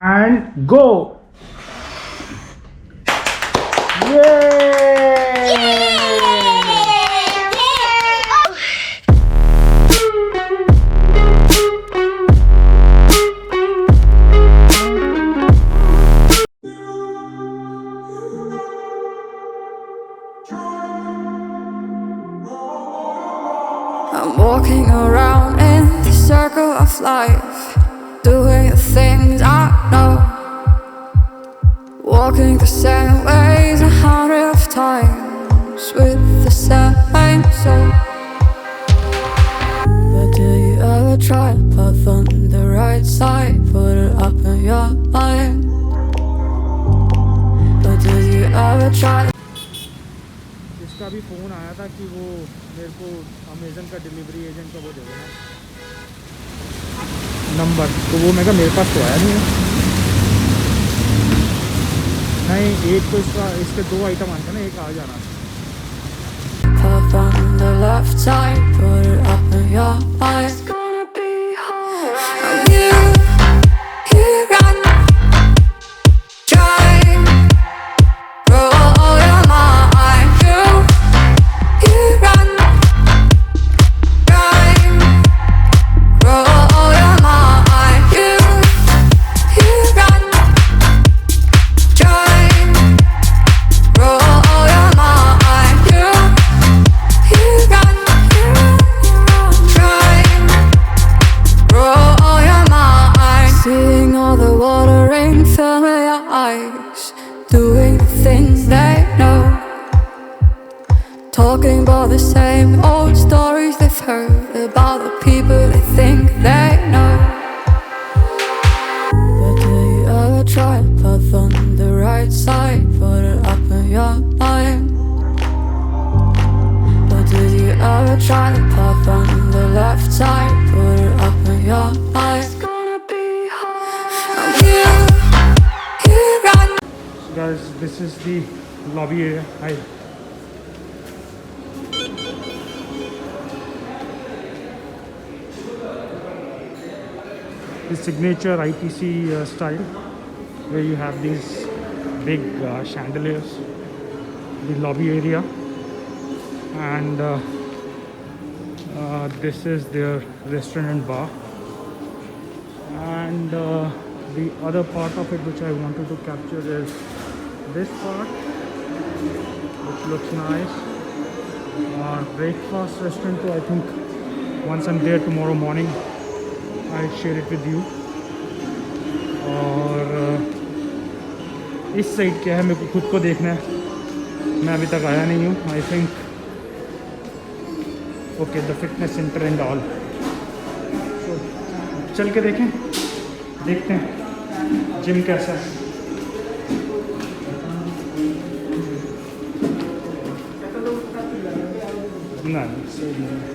and go. Yay! I'm walking around in the circle of life, doing the things I know, walking the same ways 100 times with the same soul. But do you ever try to path on the right side, put it up in your mind? But do you ever try? इसका भी phone आया था कि वो मेरे को Amazon का delivery agent का वो दे देना नंबर, तो वो मैं कहा मेरे पास तो आया नहीं है। नहीं, एक तो इसके 2 आइटम आते हैं ना, एक आ जाना। Puff on the left side, put it up in your mind. It's gonna be alright. You run, drive, roll your mind. You run, drive, roll your mind. You run, drive, roll your mind. You run, drive, roll your mind. Seeing all the water rain fill your eyes, doing the things they know, talking about the same old stories they've heard about the people they think they know. But do you ever try to path on the right side, put it up in your mind? But did you ever try to path on the left side, put it up in your mind? It's gonna be hard. You run. So guys, this is the lobby area. Hi. The signature ITC style, where you have these big chandeliers, the lobby area, and this is their restaurant and bar. And the other part of it which I wanted to capture is this part, which looks nice. Breakfast restaurant, so I think once I'm there tomorrow morning I'll share it with you. और इस side क्या है मेरे को खुद को देखना है, मैं अभी तक आया नहीं हूँ। I think okay, the fitness centre and all. तो चल के देखते हैं जिम कैसा है। ना सही नहीं।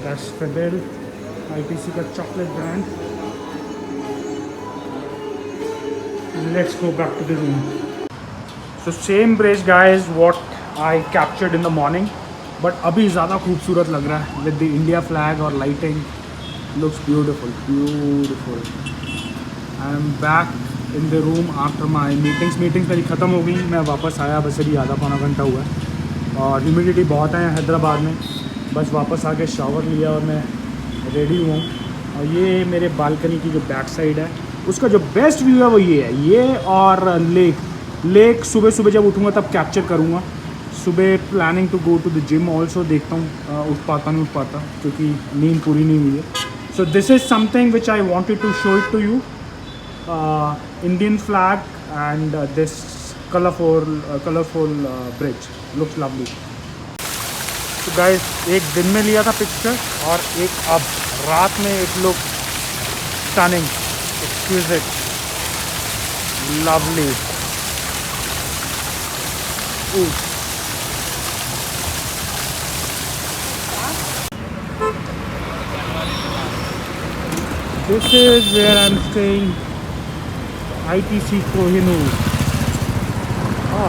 That's Fidel, ITC का chocolate brand. Let's go back to the room. So same bridge guys what I captured in the morning, but अभी ज़्यादा खूबसूरत लग रहा है with the India flag और lighting. Looks beautiful. I am back in the room after my meetings मेरी ख़त्म हो गई, मैं वापस आया, बस अभी आधा पौना घंटा हुआ है और ह्यूमिडिटी बहुत है हैदराबाद में। बस वापस आके शावर लिया और मैं रेडी हुआ हूँ। और ये मेरे बालकनी की जो बैक साइड है उसका जो बेस्ट व्यू है वो ये है, ये और लेक सुबह जब उठूँगा तब कैप्चर करूँगा। सुबह planning to go to the gym also, देखता हूँ उठ पाता नहीं क्योंकि नींद पूरी नहीं हुई है। So this is something which I wanted to show it to you, Indian flag and this colorful bridge looks lovely. तो गाइस एक दिन में लिया था पिक्चर और एक अब रात में एक look stunning, exquisite, lovely. This is where I am staying, ITC Kohinoor.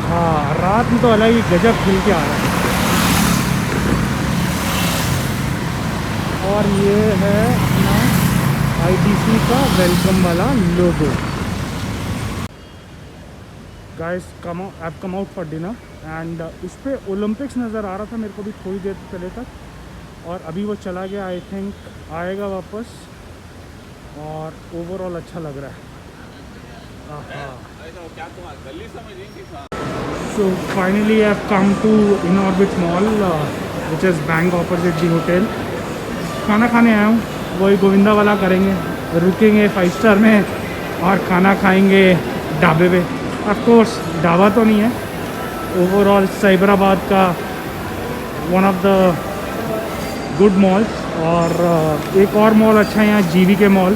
हाँ, रात में तो अलग ही गजब खिल के आ रहा है। और ये है अपना ITC का वेलकम वाला logo. Guys I come out for dinner and उस पर ओलंपिक्स नज़र आ रहा था मेरे को भी थोड़ी देर पहले तक, और अभी वो चला गया। आई थिंक आएगा वापस, और ओवरऑल अच्छा लग रहा है। So finally I have come to Inorbit Mall, which is bank opposite the hotel. खाना खाने आया हूँ, वही गोविंदा वाला करेंगे, रुकेंगे 5 स्टार में और खाना खाएंगे ढाबे पे। ऑफ कोर्स ढाबा तो नहीं है, ओवरऑल साइबराबाद का one of the good malls. और एक और मॉल अच्छा है यहाँ, GVK मॉल।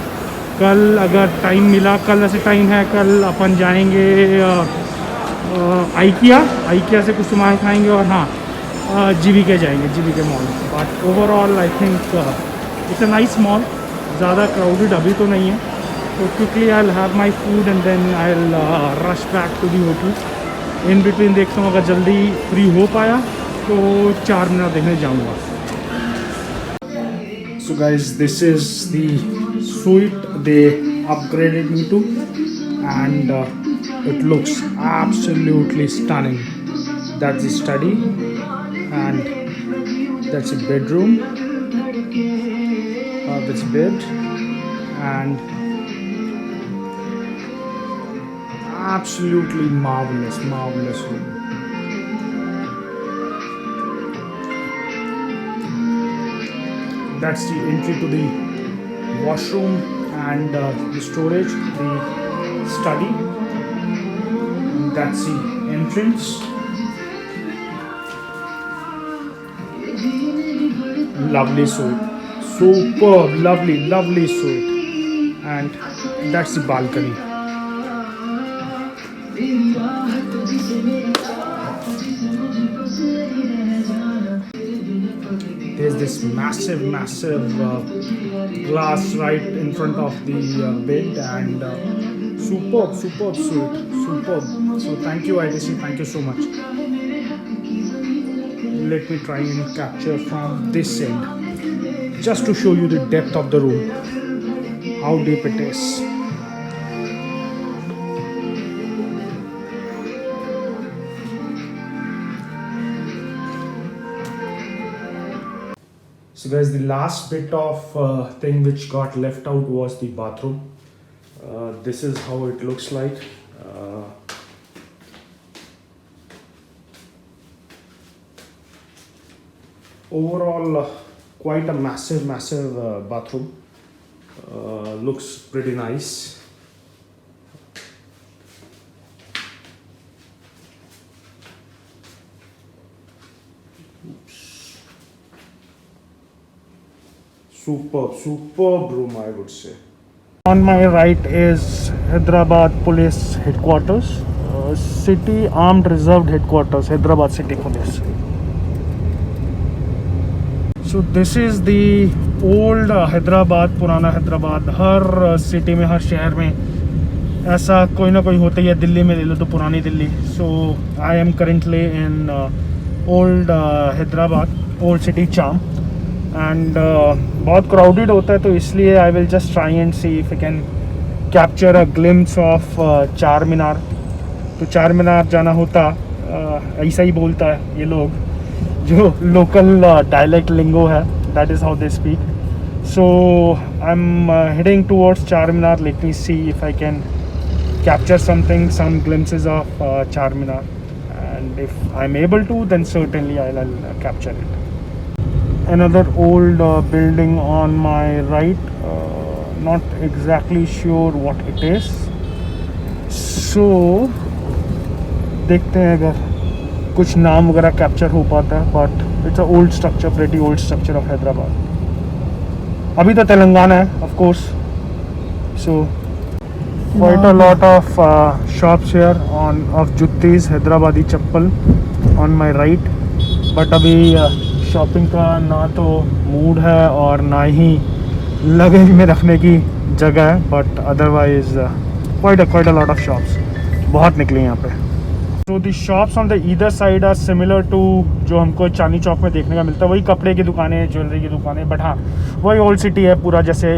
कल अगर टाइम मिला, कल ऐसे टाइम है, कल अपन जाएंगे आइकिया से कुछ सामान खाएंगे, और हाँ GVK जाएंगे, GVK mall. But overall I think it's a nice mall. ज़्यादा क्राउडेड अभी तो नहीं है, तो quickly I will have my food and then I will rush back to the hotel. In between देखता हूँ, अगर जल्दी फ्री हो पाया तो 4 मिनट देखने जाऊँगा। So guys, this is the suite they upgraded me to, and it looks absolutely stunning. That's the study, and that's a bedroom, that's a bed, and absolutely marvelous room. That's the entry to the washroom and the storage, the study. That's the entrance. Lovely suite, superb, lovely suite, and that's the balcony. There's this massive glass right in front of the bed, and superb suite, superb. So thank you ITC, thank you so much. Let me try and capture from this end, just to show you the depth of the room, how deep it is. So guys, the last bit of thing which got left out was the bathroom. This is how it looks like. Overall, quite a massive bathroom. Looks pretty nice. Superb room, I would say. On my right is Hyderabad Police Headquarters, City Armed Reserve Headquarters, Hyderabad City Police. So this is the old Hyderabad, पुराना हैदराबाद। हर city में, हर शहर में ऐसा कोई ना कोई होता ही है। दिल्ली में ले लो तो पुरानी Delhi. So I am currently in old Hyderabad, old city charm, and बहुत क्राउडेड होता है, तो इसलिए I will just try and C if I can capture a glimpse of चार मीनार। तो चार मीनार जाना होता, ऐसा ही बोलता है ये लोग, जो लोकल डायलेक्ट लिंगो है, that is how they speak. So I am heading towards Charminar. Let me see if I can capture some glimpses of Charminar, and if I'm able to, then certainly I'll capture it. Another old building on my right, not exactly sure what it is, so देखते हैं अगर कुछ नाम वगैरह capture हो पाता है, but It's an old structure, pretty old structure of Hyderabad. अभी तो तेलंगाना है, of course. So quite a lot of shops here of juttis, Hyderabadi chappal on my right. But अभी शॉपिंग का ना तो मूड है और ना ही लगेज में रखने की जगह है. But otherwise quite a lot of shops. बहुत निकले यहाँ पे. So the shops on the either side are similar to जो हमको चांदनी चौक में देखने का मिलता है. वही कपड़े की दुकानें, ज्वेलरी की दुकानें. बट हाँ, वही ओल्ड सिटी है पूरा, जैसे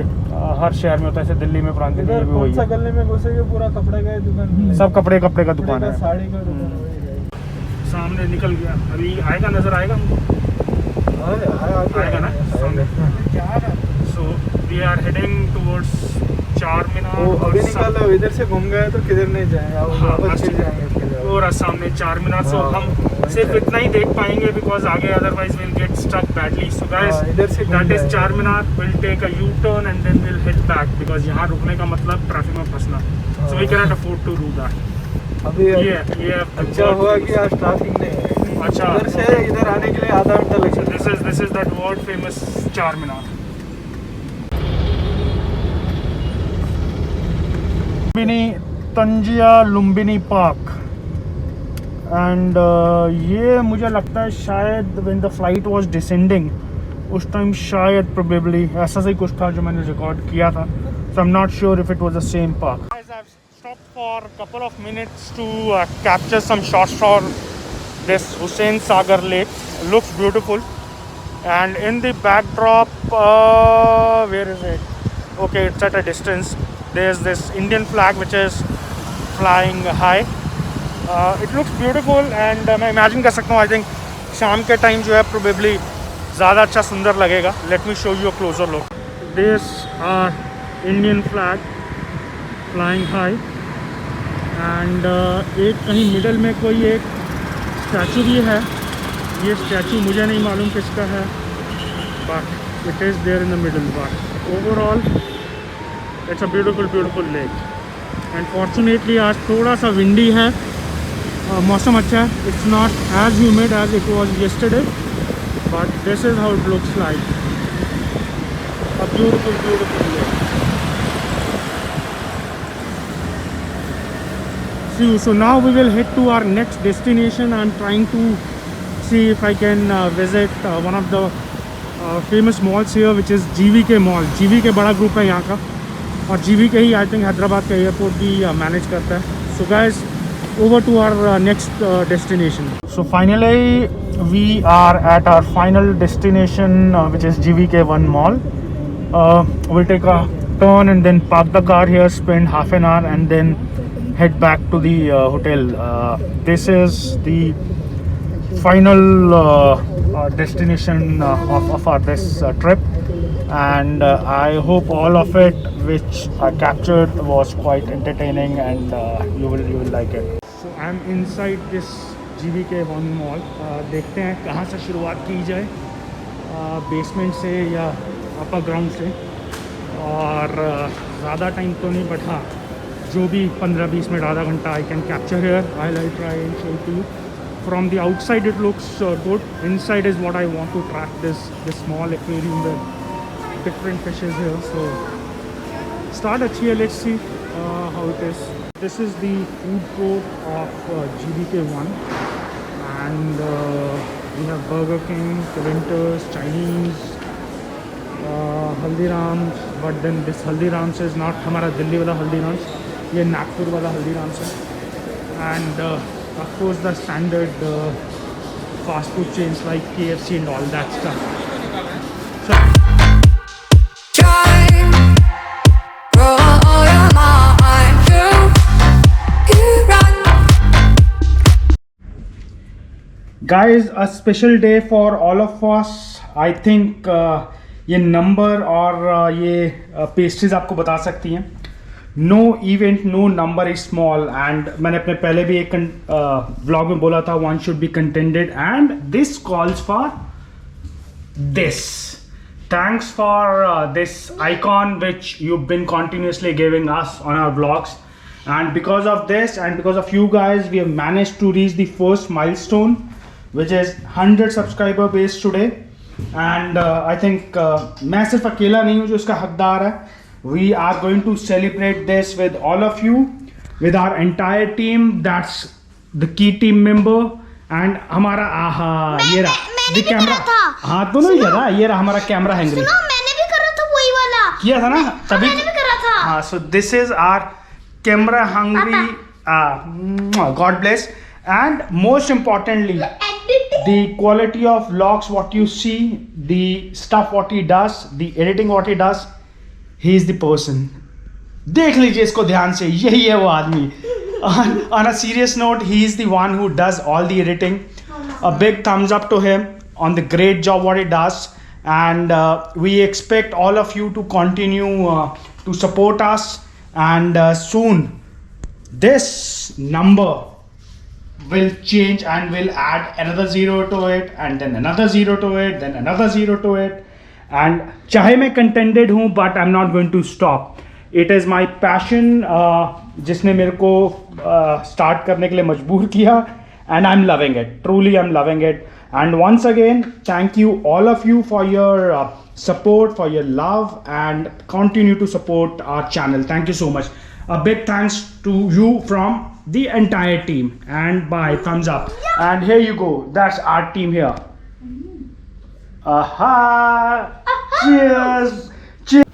हर शहर में होता है. जैसे दिल्ली में, पुरानी दिल्ली में भी वही है. गली में घुसेंगे पूरा कपड़े का दुकान, सब कपड़े का दुकान है. साड़ी का दुकान. सामने निकल गया. अभी आएगा, नज़र आएगा हमको. आएगा ना सामने. So we are heading towards Charminar. अभी निकालो, इधर से घूम गए तो किधर नहीं जाएंगे, वापस फिर जाएंगे. और सामने चार मीनार. सो हम सिर्फ इतना ही देख पाएंगे बिकॉज आगे otherwise will get stuck badly. So guys, इधर से that is Charminar. Will take a U turn and then will head back because यहाँ रुकने का मतलब ट्रैफिक में फंसना. So we can not afford to do that. अभी ये अच्छा हुआ कि आज ट्रैफिक नहीं है. अच्छा, इधर से इधर आने के लिए आधा घंटा लगेगा. This is that world famous Charminar. तंजिया लुम्बिनी पार्क. एंड ये मुझे लगता है शायद when the flight was descending उस टाइम शायद प्रोबेबली ऐसा ही कुछ था जो मैंने रिकॉर्ड किया था. So I am not sure if it was the same park. Guys, I've stopped for a couple of minutes to capture some shots for this Hussain Sagar Lake. Looks beautiful. And in the backdrop, where is it? Okay, it's at a distance. There's this Indian flag which is flying high. It looks beautiful and मैं imagine कर सकता हूँ. I think शाम के time जो है probably ज़्यादा अच्छा सुंदर लगेगा. Let me show you a closer look. This Indian flag flying high and एक कहीं middle में कोई एक स्टैचू भी है. ये स्टैचू मुझे नहीं मालूम किसका है, but it is there in the middle. But overall it's a beautiful lake. And fortunately आज थोड़ा सा windy है. मौसम अच्छा है. It's not as humid as it was yesterday, but this is how it looks like. A beautiful lake. So now we will head to our next destination. I'm trying to see if I can visit one of the famous malls here, which is GVK Mall. GVK बड़ा group है यहाँ का, और GVK he I think Hyderabad का airport भी manage करता है. So guys, over to our next destination. So finally we are at our final destination, which is GVK1 Mall. We'll take a turn and then park the car here, spend half an hour and then head back to the hotel. This is the final destination of our this trip, and I hope all of it which I captured was quite entertaining and you will like it. So I'm inside this GVK1 mall. देखते हैं कहाँ से शुरुआत की जाए, basement से या upper ground से. और ज़्यादा टाइम तो नहीं, बट हाँ जो भी 15-20 मिनट, आधा घंटा I can capture here. I'll try and show it to you. From the outside it looks good. Inside is what I want to track, this small aquarium with different fishes here. So start at here. Let's see how it is. This is the food court of GVK1, and we have Burger King, Winters, Chinese, Haldirams. But then this Haldirams is not हमारा दिल्ली वाला Haldirams, ये नागपुर वाला Haldirams है. And of course the standard fast food chains like KFC and all that stuff. So guys, a special day for all of us. I think ये number और ये pastries आपको बता सकती हैं. No event, no number is small. And मैंने अपने पहले भी एक व्लॉग में बोला था, one should be contented, and this calls for this. Thanks for this icon which you've been continuously giving us on our vlogs, and because of this and because of you guys we have managed to reach the first milestone. which is 100 subscriber base today. And I think मैं सिर्फ अकेला नहीं हूँ जो इसका हकदार है. We are going to celebrate this with all of you, with our entire team. That's the key team member. And हमारा आहा ये रहा मैंने the भी करा camera. था. हाँ दोनों ही करा. ये रहा हमारा कैमरा हैंगरी. सुनो मैंने भी करा था वही वाला. किया था ना तभी. मैंने भी करा था. हाँ, so this is our camera hungry. God bless. And most importantly, the quality of vlogs what you see, the stuff what he does, the editing what he does, he is the person. देख लीजिए इसको ध्यान से, यही है वो आदमी. On a serious note, he is the one who does all the editing. A big thumbs up to him on the great job what he does. And we expect all of you to continue to support us. And soon this number will change and we'll add another zero to it, and then another zero to it, then another zero to it. And चाहे मैं contented हूँ, but I'm not going to stop. It is my passion जिसने मेरे को start करने के लिए मजबूर किया, and I'm loving it. Truly I'm loving it. And once again, thank you all of you for your support, for your love, and continue to support our channel. Thank you so much. A big thanks to you from the entire team. And bye, thumbs up. And here you go. That's our team here. Aha! Cheers! Cheers!